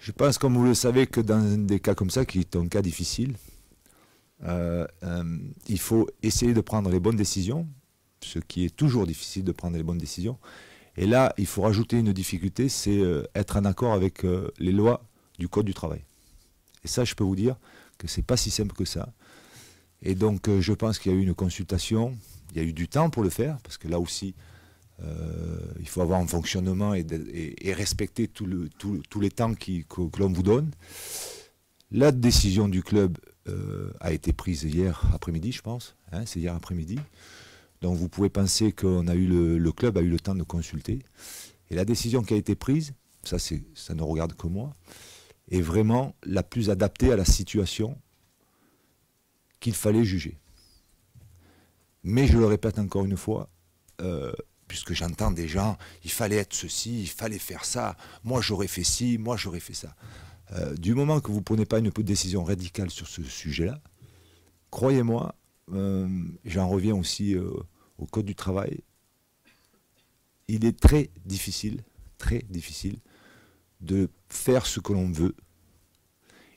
Je pense, comme vous le savez, que dans des cas comme ça, qui est un cas difficile, il faut essayer de prendre les bonnes décisions, ce qui est toujours difficile de prendre les bonnes décisions. Et là, il faut rajouter une difficulté, c'est être en accord avec les lois du Code du travail. Et ça, je peux vous dire que c'est pas si simple que ça. Et donc, je pense qu'il y a eu une consultation, il y a eu du temps pour le faire, parce que là aussi, il faut avoir un fonctionnement et respecter tous les temps que l'on vous donne. La décision du club a été prise hier après-midi, je pense. Hein, c'est hier après-midi. Donc vous pouvez penser que le club a eu le temps de consulter. Et la décision qui a été prise, ça ne regarde que moi, est vraiment la plus adaptée à la situation qu'il fallait juger. Mais je le répète encore une fois, puisque j'entends des gens, il fallait être ceci, il fallait faire ça, moi j'aurais fait ci, moi j'aurais fait ça. Du moment que vous ne prenez pas une décision radicale sur ce sujet-là, croyez-moi, j'en reviens aussi au Code du travail, il est très difficile de faire ce que l'on veut.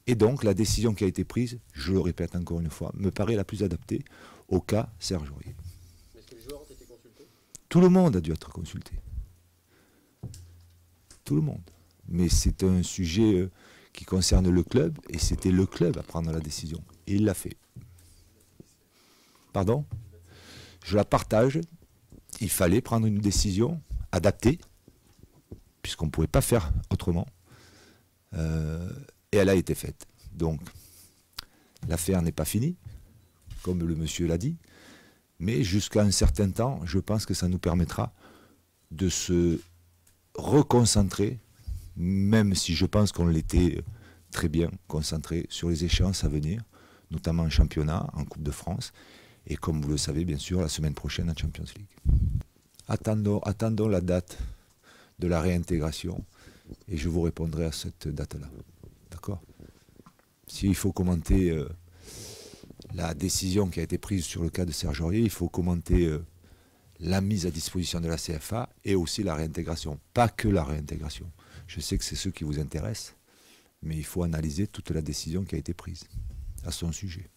Et donc la décision qui a été prise, je le répète encore une fois, me paraît la plus adaptée au cas Serge Aurier. Est-ce que les joueurs ont été consultés? Tout le monde a dû être consulté. Tout le monde. Mais c'est un sujet qui concerne le club, et c'était le club à prendre la décision. Et il l'a fait. Pardon? Je la partage. Il fallait prendre une décision adaptée, puisqu'on ne pouvait pas faire autrement. Et elle a été faite. Donc, l'affaire n'est pas finie, comme le monsieur l'a dit, mais jusqu'à un certain temps, je pense que ça nous permettra de se reconcentrer, même si je pense qu'on l'était très bien concentré sur les échéances à venir, notamment en championnat, en Coupe de France, et comme vous le savez, bien sûr, la semaine prochaine en Champions League. Attendons la date de la réintégration, et je vous répondrai à cette date-là. D'accord? S'il faut commenter la décision qui a été prise sur le cas de Serge Aurier, il faut commenter la mise à disposition de la CFA et aussi la réintégration. Pas que la réintégration. Je sais que c'est ce qui vous intéresse, mais il faut analyser toute la décision qui a été prise à son sujet.